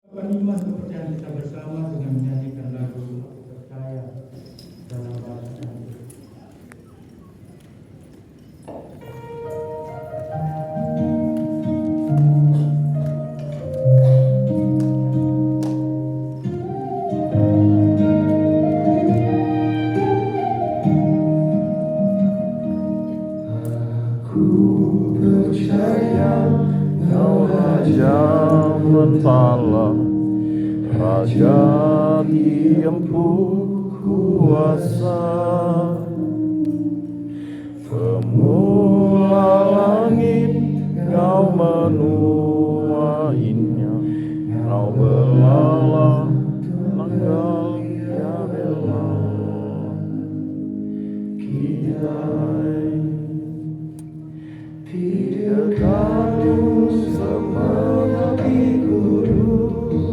Iman kepercayaan kita bersama dengan menyanyikan lagu Aku Percaya dalam bahasa Inggris. Mentala Raja tiempu kuasa, semula langit kau menuainya, kau belalang tanggal ya bela kita tidak kandung semengerti kudus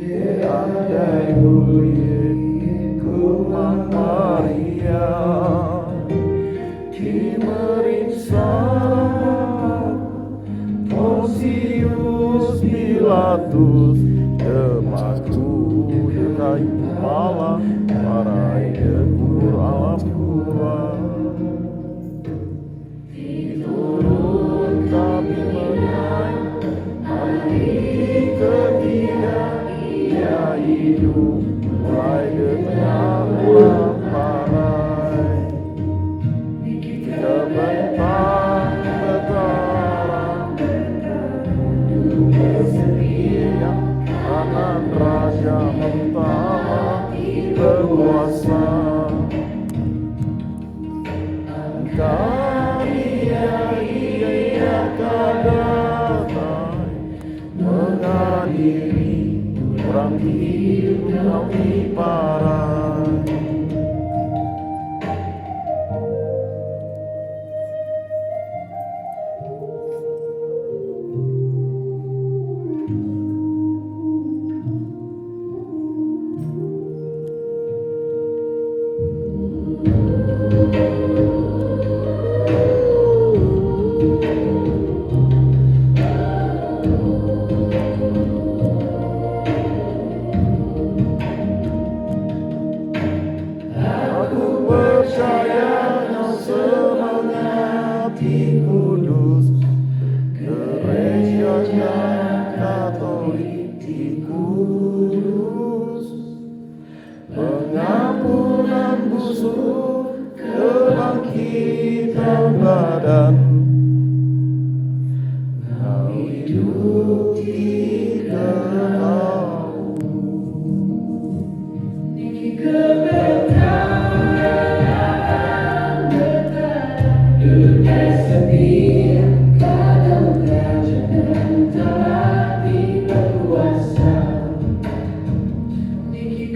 diandai kuliku Maria dimeriksa Pontius Pilatus demaku dekai kepala marai dekubur alam kuat. Turun tapi menaik, hari ketiga ia hidup mulai dengan lamparai. Kebentang betara, kesetiaan kanan raja mentara berkuasa. Menghadiri orang hidup kau diparai. Pengampunan busuk, kebangkitan badan, kau hidup diketahui. Niki kebenaran bertahan, dunia setia, kadang kerajaan telah berkuasa. Niki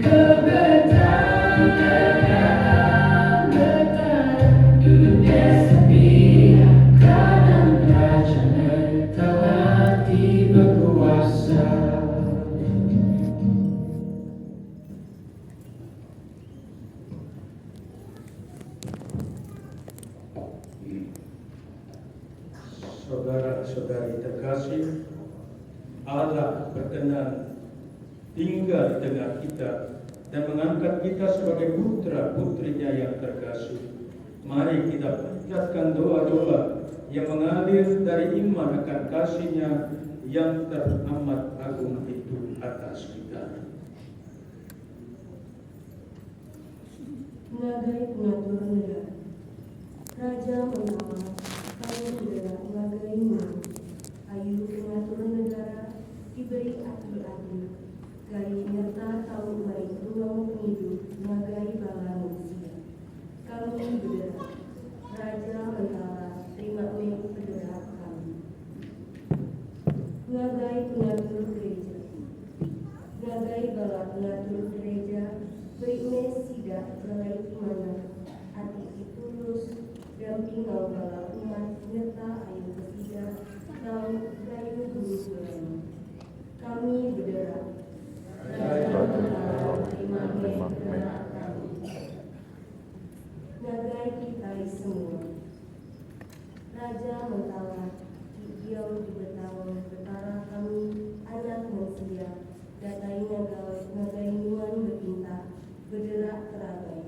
Saudara-saudari terkasih, Allah berkenan tinggal di tengah kita dan mengangkat kita sebagai putra-putrinya yang terkasih. Mari kita panjatkan doa-doa yang mengalir dari iman akan kasih-Nya yang teramat agung itu atas kita. Nagai pengatur negara, Raja Mentawai, kami adalah nagai iman. Ayu pengatur negara diberi aki-aki, gaya nyata tahu baik ruang penghidup nagai bala manusia. Kami berderah, Raja Mentawai, terima berderah kami. Nagai pengatur gereja, nagai bala pengatur gereja, beri sidak balai mana hati tulus damping bala umat nyata ayu ketiga tahu gayu guru ulama. Kami berderah, Raja Mentawai, terima berderah kami. Nagai kita semua, Raja Mentawai, Kikiau di Betawang, betara kami anak sia, datai nagai nuan berintah, berderak teragai.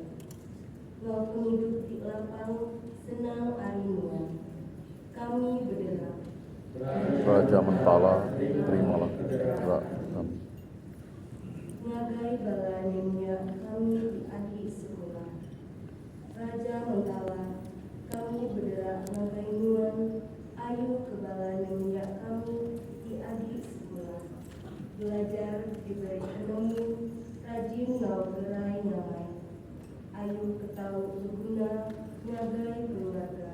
Ngau penduduk di lapang, senang arinuan. Kami berderak. Raja Mentala, terimalah gerak kami. Ngagai balannya kami di akhir sekolah. Raja Mentala, kami berderak ngagai nuan, ayu kebalannya kami di akhir sekolah. Belajar diberi ilmu, rajin ngau gerai ngamai. Ayu ketau berguna, ngagai keluarga.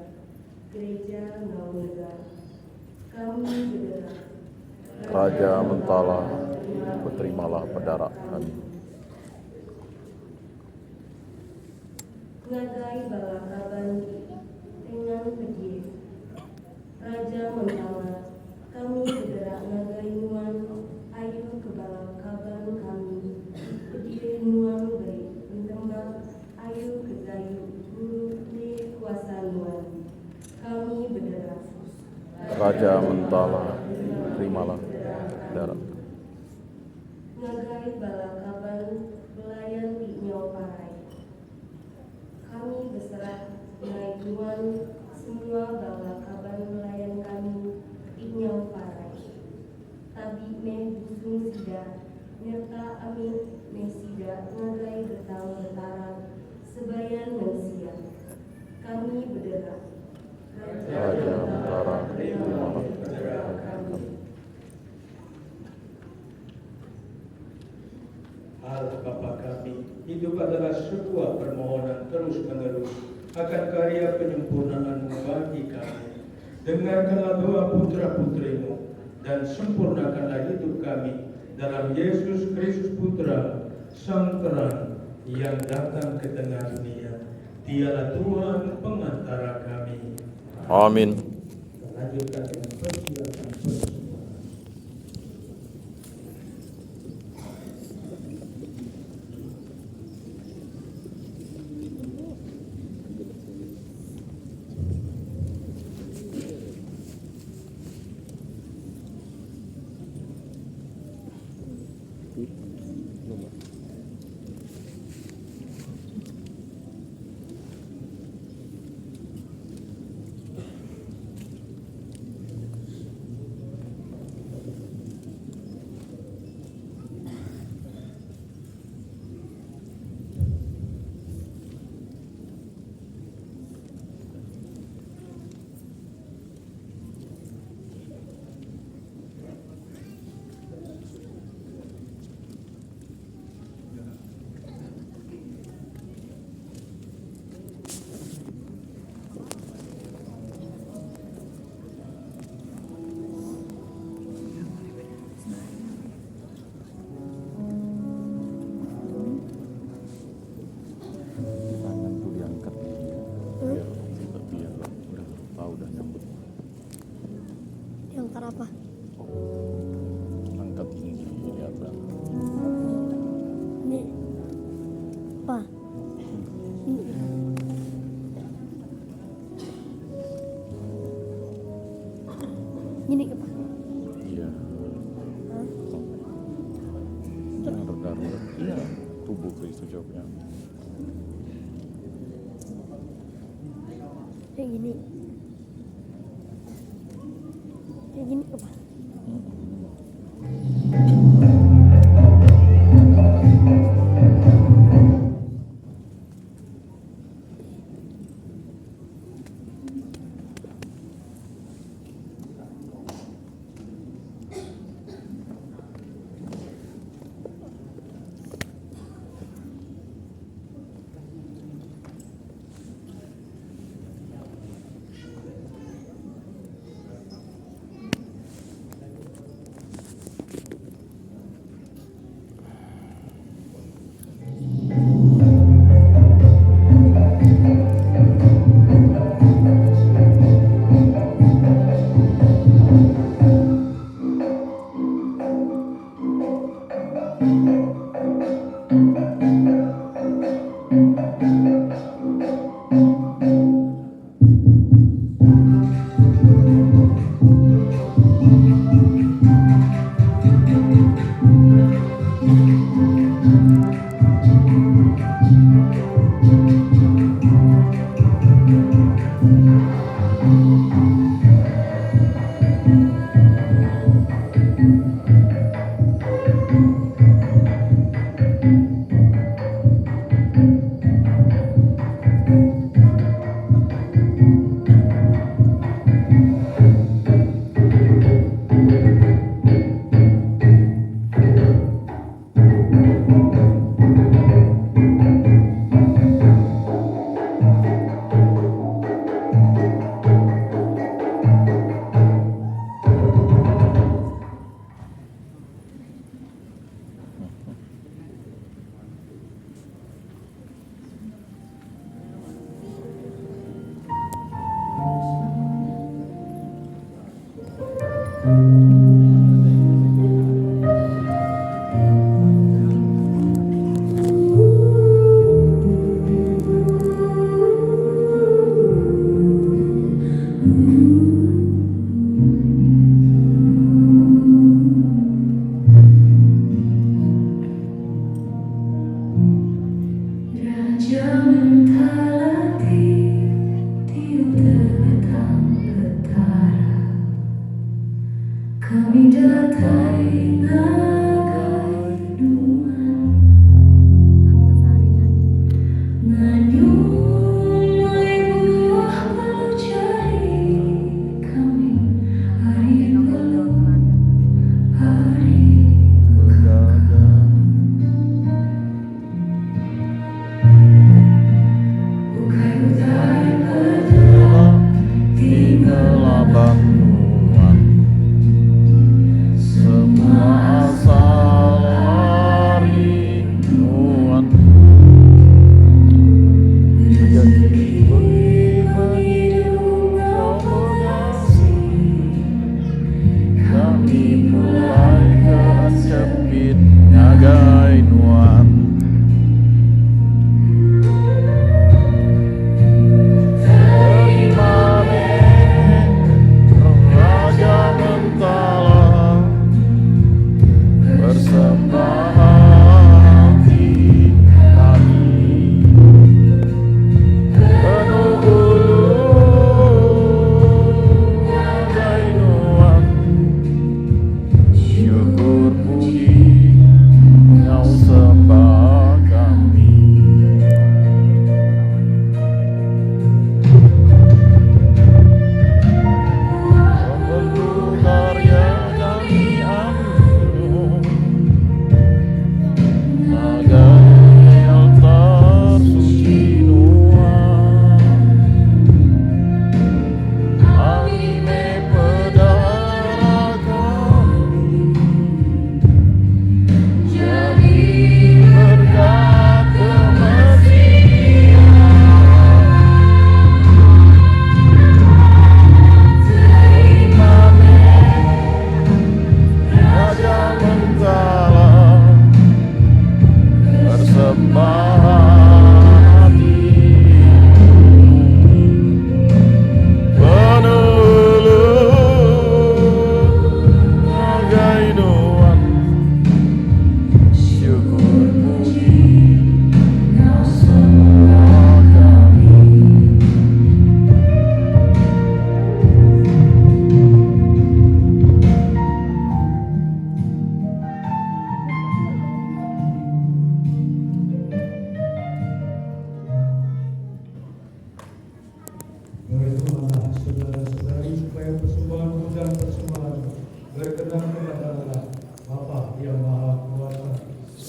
Gereja ngau negara. Kami berderak. Raja Mentala, terimalah pedarak kami. Ngagai balakaban dengan pedih. Raja Mentala, kami berderak ngagai nuan, ayu kebalakaban kami. Pedih nuan beri pentembak, ayu kegayu guru di kuasa nuan. Kami berderak. Raja Mentala, terimalah pedarak. Ngagai balakaban belayan di nyau parai. Kami berserah naik nuan semua balakaban belayan kami di nyau parai. Tabi meh busung sida, nyerta amin meh sida ngagai betang betara sebayan mensia. Kami berderak. Raja Mentala, terimalah berderak kami. Allah Bapa kami, hidup adalah sebuah permohonan terus-menerus akan karya penyempurnaan bagi kami. Dengarkanlah doa putra-putrimu dan sempurnakanlah hidup kami dalam Yesus Kristus Putra, Sang Terang yang datang ke tengah dunia. Dialah Tuhan pengantara kami. Amin. Kita lanjutkan dengan persilakan bersembahyang. Tangan tuh diangkat. Biar udah tahu udah nyambut. Diangkat apa? Angkat tinggi di atas. Ini apa? Gini apa? Iya. Hah? Jangan rendah-rendah. Iya. Tubuh Kristus jawabnya. Kayak gini. Kayak gini apa?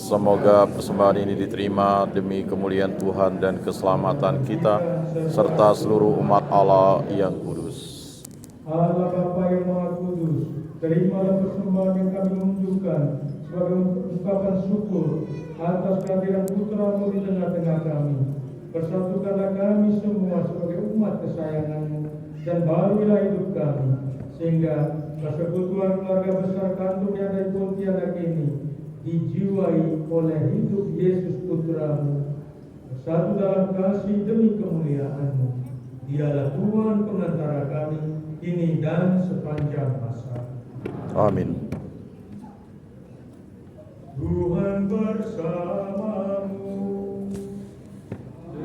Semoga persembahan ini diterima demi kemuliaan Tuhan dan keselamatan kita, serta seluruh umat Allah yang kudus. Allah Bapa yang Maha Kudus, terimalah persembahan yang kami unjukkan sebagai ungkapan syukur atas kehadiran Putra-Mu di tengah-tengah kami. Persatukanlah kami semua sebagai umat kesayangan-Mu dan barulah hidup kami, sehingga persekutuan keluarga besar kantung yang dari Pontianak ini dijiwai oleh hidup Yesus Putra-Mu, bersatu dalam kasih demi kemuliaan-Mu. Dialah Tuhan pengantara kami kini dan sepanjang masa. Amin. Tuhan bersamamu.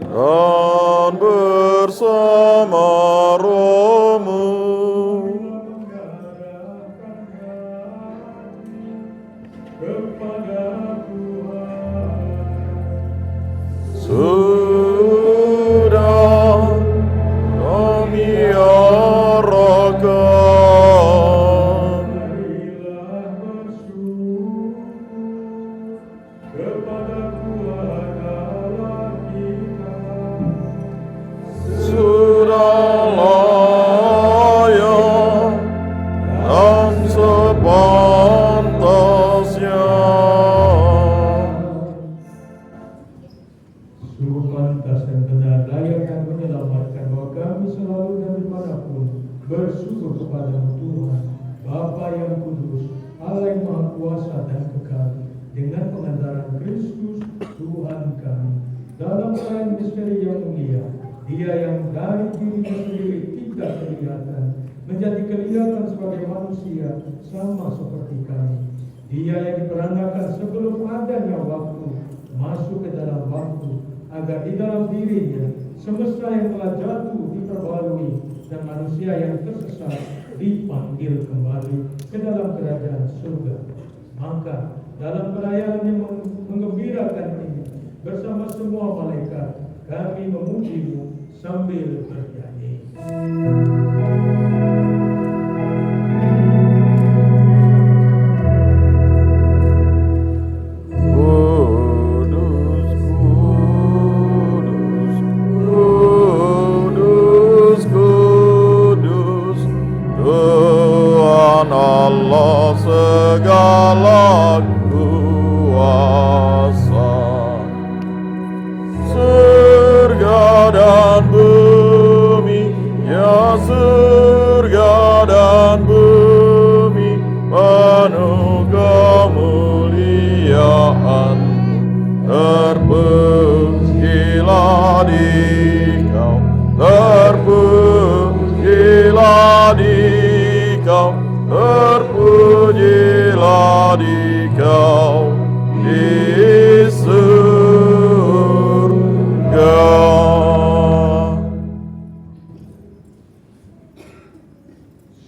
Dan bersama rohmu. Kepada Tuhan. Sudah kami arahkan. Marilah bersyukur kepada Tuhan Allah kita. Sudah layak dan sepantasnya. Sungguh pantas dan benar, layak dan menyelamatkan bahwa kami selalu dan dimanapun bersyukur kepada Tuhan, Bapa yang kudus, Allah yang maha kuasa dan kekal, dengan pengantaran Kristus Tuhan kami. Dalam perayaan misteri yang mulia, Dia yang dari dirinya sendiri tidak kelihatan, menjadi kelihatan sebagai manusia sama seperti kami. Dia yang diperandakan sebelum adanya waktu, masuk ke dalam waktu, agar di dalam dirinya semesta yang telah jatuh diperbarui dan manusia yang tersesat dipanggil kembali ke dalam kerajaan surga. Maka dalam perayaan yang menggembirakan ini, bersama semua malaikat kami memuji-Mu sambil bernyanyi. Allah segala kuasa, surga dan bumi, ya surga dan bumi, penuh kemuliaan, terpujilah di Kau, terpujilah di Kau, terpujilah di Kau di surga.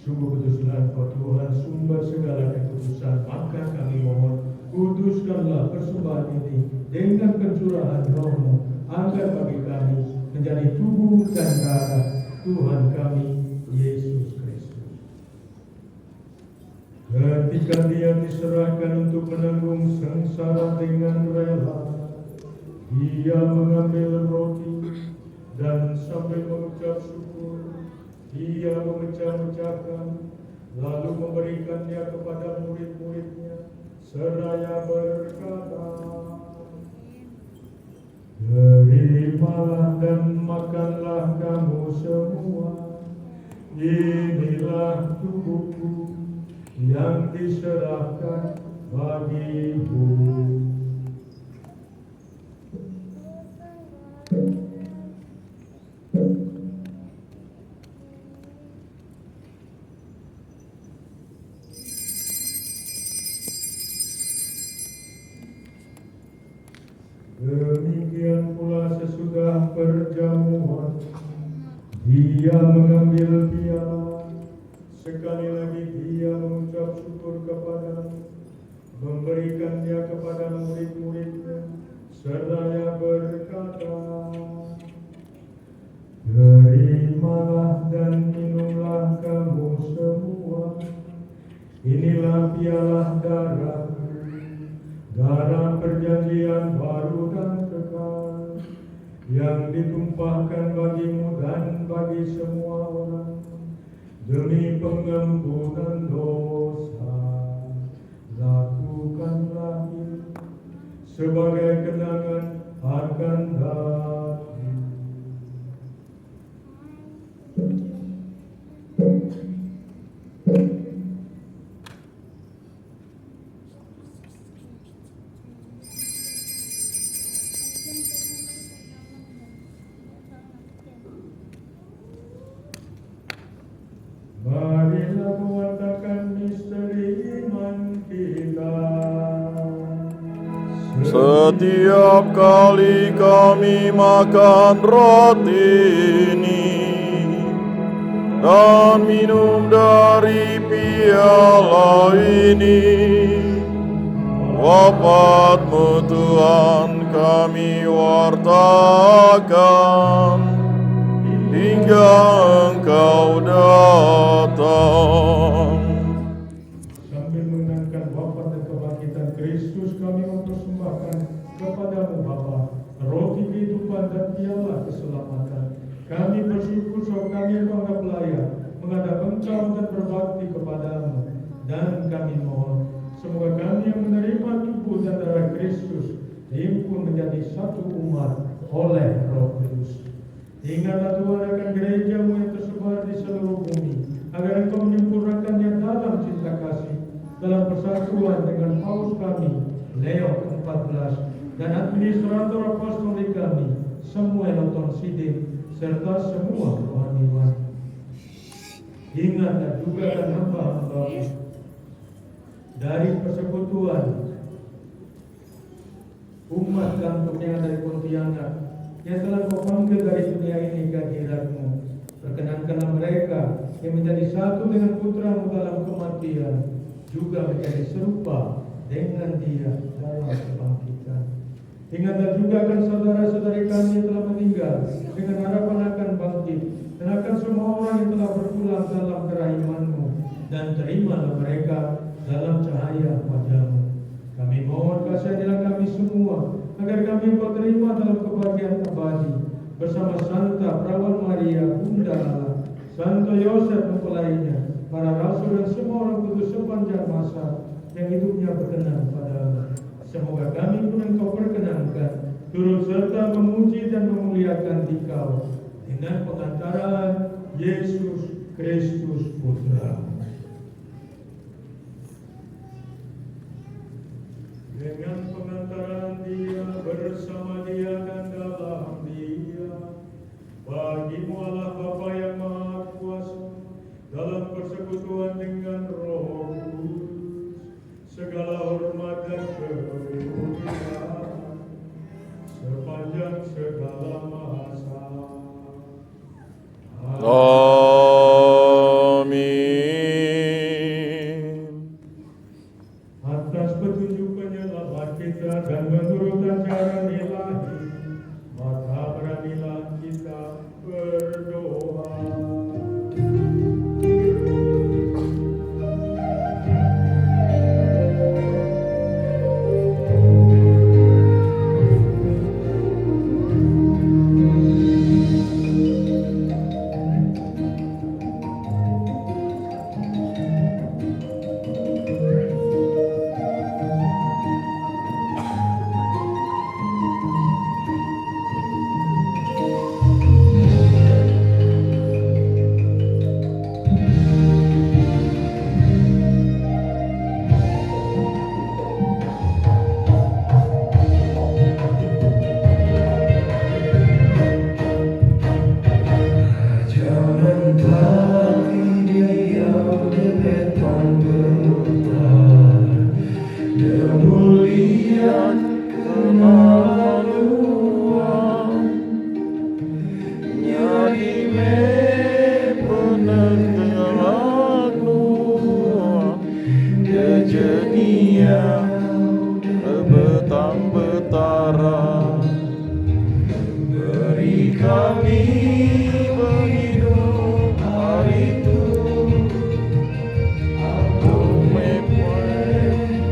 Sungguh kuduslah Engkau Tuhan, sumber segala kekudusan. Maka kami mohon, kuduskanlah persembahan ini dengan pencurahan Roh-Mu, agar bagi kami menjadi tubuh dan darah Tuhan kami Yesus Kristus. Ketika Dia diserahkan untuk menanggung sengsara dengan rela, Dia mengambil roti dan sambil mengucap syukur, Dia memecah-mecahkan, lalu memberikannya kepada murid-muridnya, seraya berkata, "Terimalah dan makanlah kamu semua, inilah tubuhku yang diserahkan bagimu." Demikian pula sesudah perjamuan, Dia mengambil piala, sekali lagi Dia mengucap syukur kepada-Mu, memberikannya kepada murid-muridnya, seraya berkata, "Terimalah dan minumlah kamu semua, inilah piala darahku, darah perjanjian baru dan kekal yang ditumpahkan bagimu dan bagi semua orang demi pengampunan dosa. Lakukanlah itu sebagai kenangan akan dahulu. Marilah mengatakan misteri iman kita. Setiap kali kami makan roti ini dan minum dari piala ini, wafat-Mu Tuhan kami wartakan hingga Engkau datang. Sambil mengenangkan wafat dan kebangkitan Kristus, kami mempersembahkan kepadamu Bapa roti kehidupan dan piala keselamatan. Kami bersyukur sebab kami menganggap layak menghadap Engkau dan berbakti kepadamu. Dan kami mohon semoga kami yang menerima tubuh dan darah Kristus dihimpun menjadi satu umat oleh Roh Kudus. Ingatlah Tuhan akan gereja-Mu yang tersebar di seluruh bumi, agar Engkau menyempurnakannya dalam cinta kasih, dalam persatuan dengan Paus kami, Leo ke-14, dan administrator apostolik kami, Samuel Oton Sidik, serta semua rohaniwan. Ingatlah juga dan hamba-hamba dari persekutuan umat kantuk yang dari Pontianak, yang telah Kau panggil dari dunia ini ke hadirat-Mu. Perkenankanlah mereka yang menjadi satu dengan Putra-Mu dalam kematian, juga menjadi serupa dengan Dia dalam kebangkitan. Ingatlah juga akan saudara-saudari kami yang telah meninggal dengan harapan akan bangkit, dan akan semua orang yang telah berpulang dalam kerahiman-Mu, dan terimalah mereka dalam cahaya wajah-Mu. Kami mohon kasihanilah kami semua, agar kami Kau terima dalam kebahagiaan abadi bersama Santa Perawan Maria, Bunda Allah, Santo Yosef mempelainya, para rasul dan semua orang kudus sepanjang masa yang hidupnya berkenan padamu. Semoga kami pun Engkau perkenankan turut serta memuji dan memuliakan Dikau dengan pengantaran Yesus Kristus Putra. Dengan pengantaran Dia, bersama Dia dan dalam Dia, bagimu Allah Bapa yang Maha Kuasa, dalam persekutuan dengan Roh Kudus, segala hormat dan kemuliaan sepanjang segala masa. Amin. Atas petunjuk penyelamat kita dan menurut ajaran ilahi, maka beranilah kita berdoa.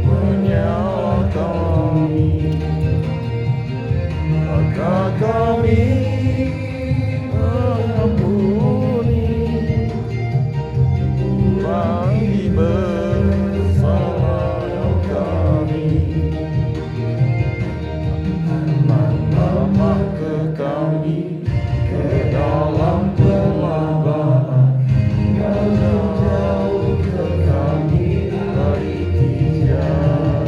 Menyala kami mengampuni bagi bersalah kami. Lama ke kami ke dalam pelabaan, jauh ke kami dari Tuhan.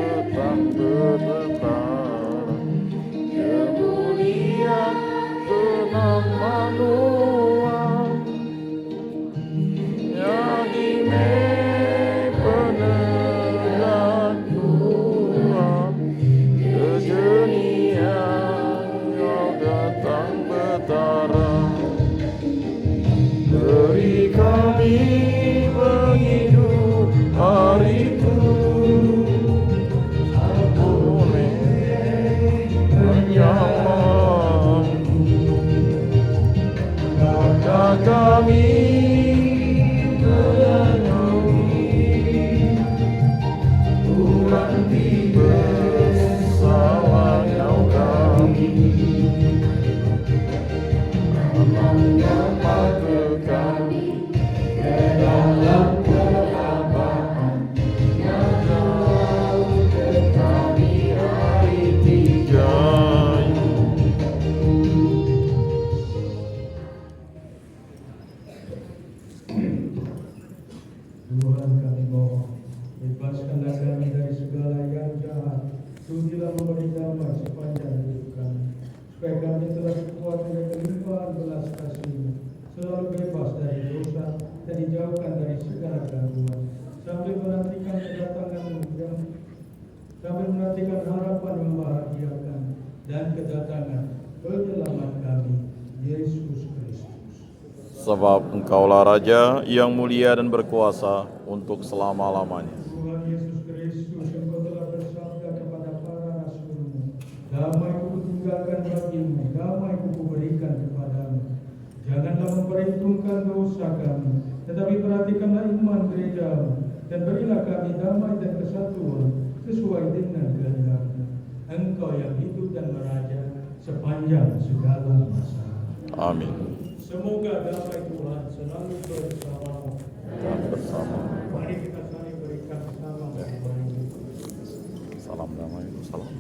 Petang berdebar, kemuliaan tenang manual, Yahime penegak Tuhan, kejenian Kau datang betara, beri kami penghidup hari itu. Kami menyanyi Tuhan di bersalah kami, mengapa ke kami ke dalam kelabaan, yang jauh ke kami hari tiga. Tuhan kami mohon, bebaskanlah kami dari segala yang jahat. Sudilah memberi damai sepanjang hidup kami, supaya kami telah kuat oleh kelimpahan belas kasih-Mu, selalu bebas dari dosa dan dijauhkan dari segala gangguan, sambil menantikan kedatangan-Mu sambil menantikan harapan yang membahagiakan dan kedatangan penyelamat kami, Yesus Kristus. Sebab Engkaulah Raja yang mulia dan berkuasa untuk selama-lamanya. Tuhan Yesus Kristus, Engkau telah bersabda kepada para rasul-Mu, damai ku tinggalkan bagimu, damai ku berikan kepadamu. Janganlah memperhitungkan dosa kami, tetapi perhatikanlah iman gereja-Mu, dan berilah kami damai dan kesatuan sesuai dengan kehendak-Mu. Engkau yang hidup dan meraja sepanjang segala masa. Amin. Semoga damai Tuhan selalu bersamamu. Dan bersama. Mari kita saling berikan salam damai. Salam damai. Salam.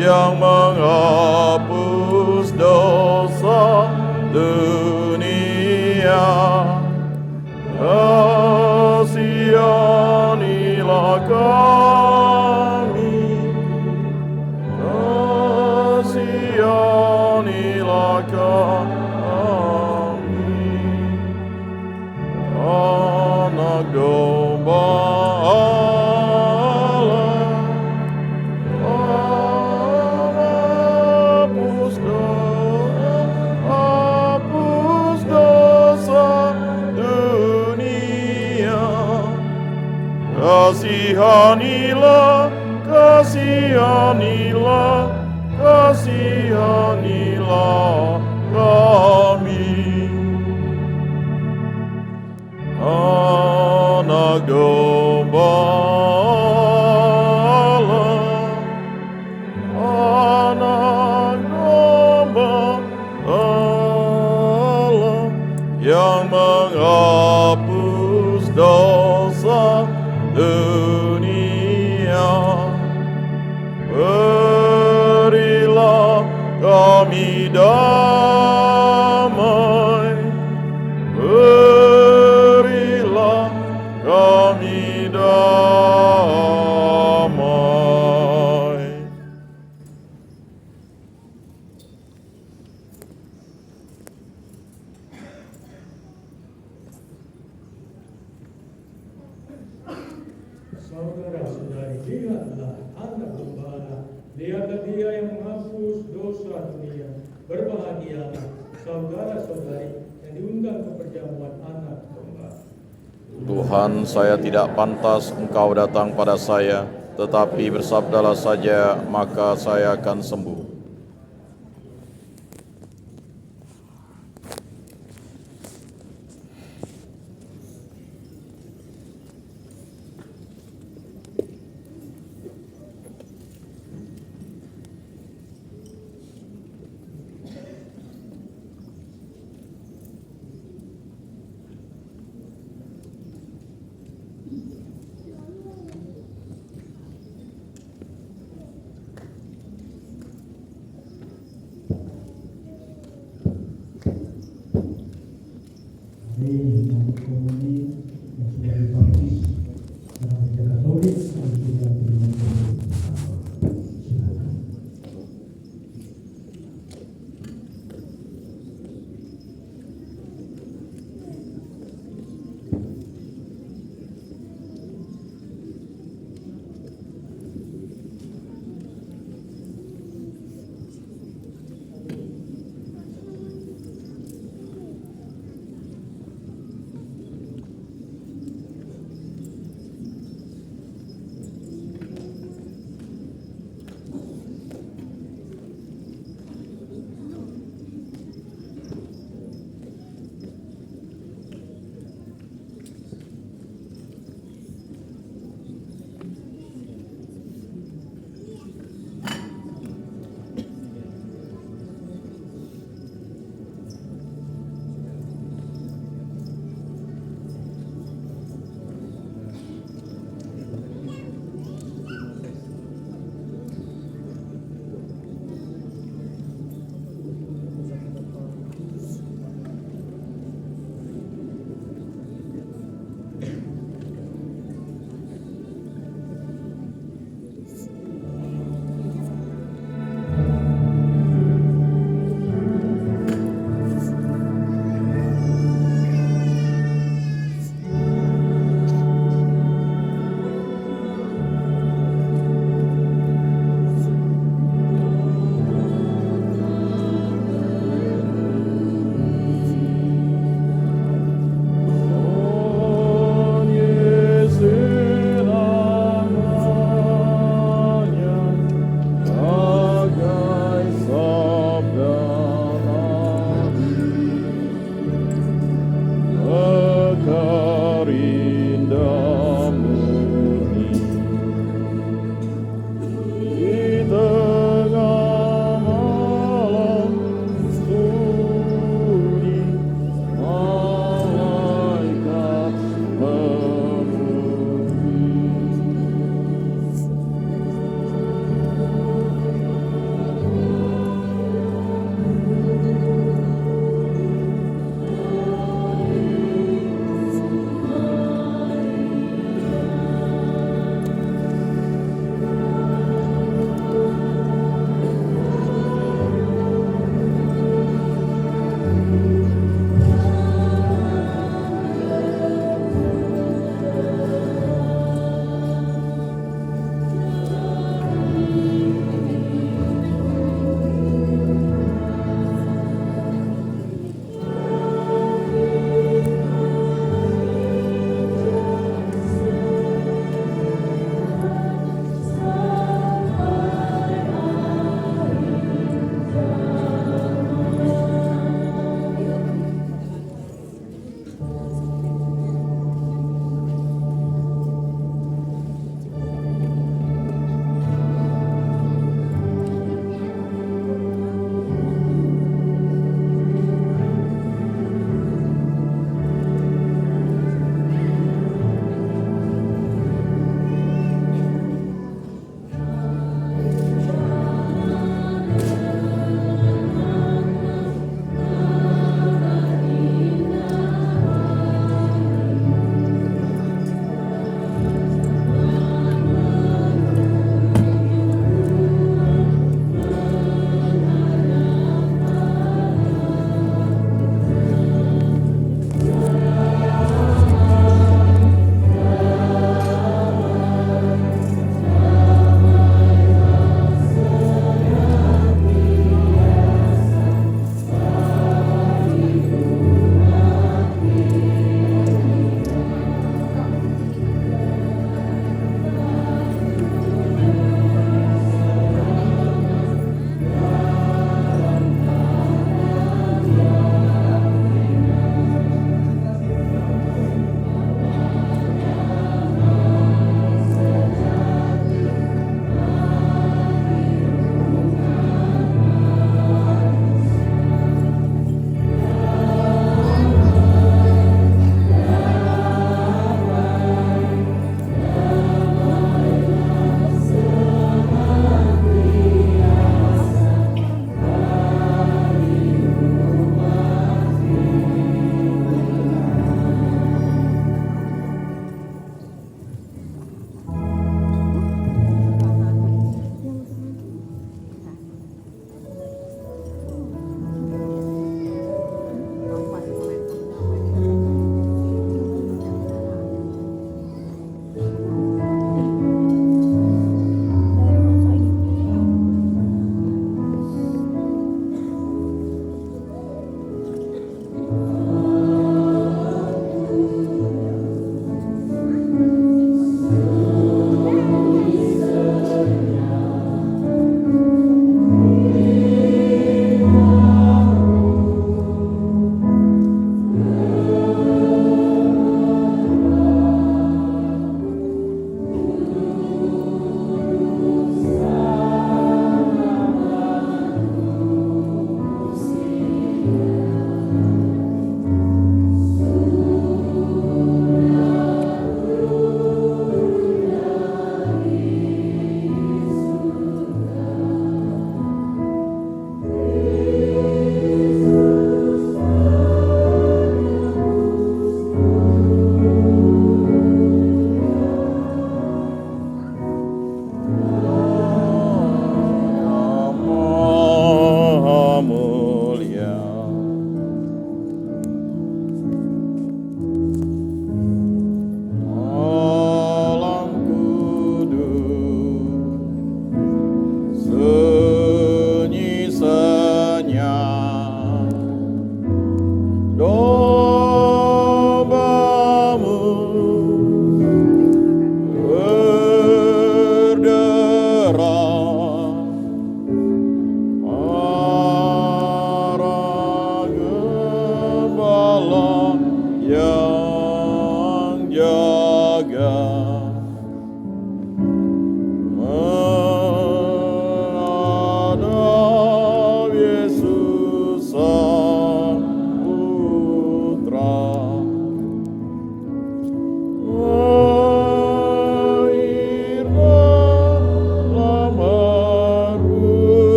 Yang menghapus dosa dunia, kasihanilah kami, kasihanilah kami, anak domba kasihanilah, kasihanilah, kasihanilah kami, anak domba Allah, anak domba Allah yang menghapus dosa dunia. Berilah kami damai kepada Dia yang menghapus dosa dunia. Berbahagialah saudara-saudari yang diundang ke perjamuan anak domba. Tuhan, saya tidak pantas Engkau datang pada saya, tetapi bersabdalah saja, maka saya akan sembuh.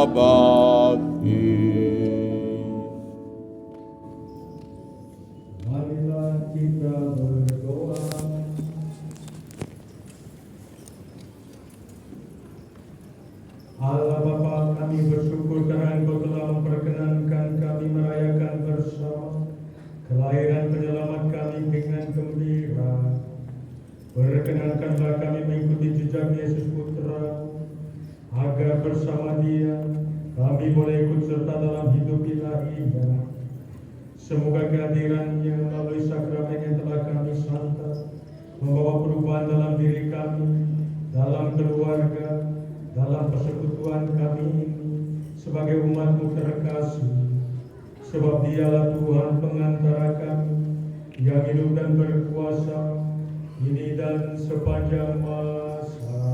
abadi. Marilah kita berdoa. Allah Bapa, kami bersyukur karena Engkau telah memperkenankan kami merayakan bersama kelahiran penyelamat kami dengan gembira. Perkenankanlah kami mengikuti jejak Yesus Putra, agar bersama Dia kami boleh ikut serta dalam hidup ilahinya. Semoga kehadirannya melalui sakramen yang telah kami santap membawa perubahan dalam diri kami, dalam keluarga, dalam persekutuan kami ini sebagai umat-Mu terkasih. Sebab Dialah Tuhan pengantara kami yang hidup dan berkuasa kini dan sepanjang masa.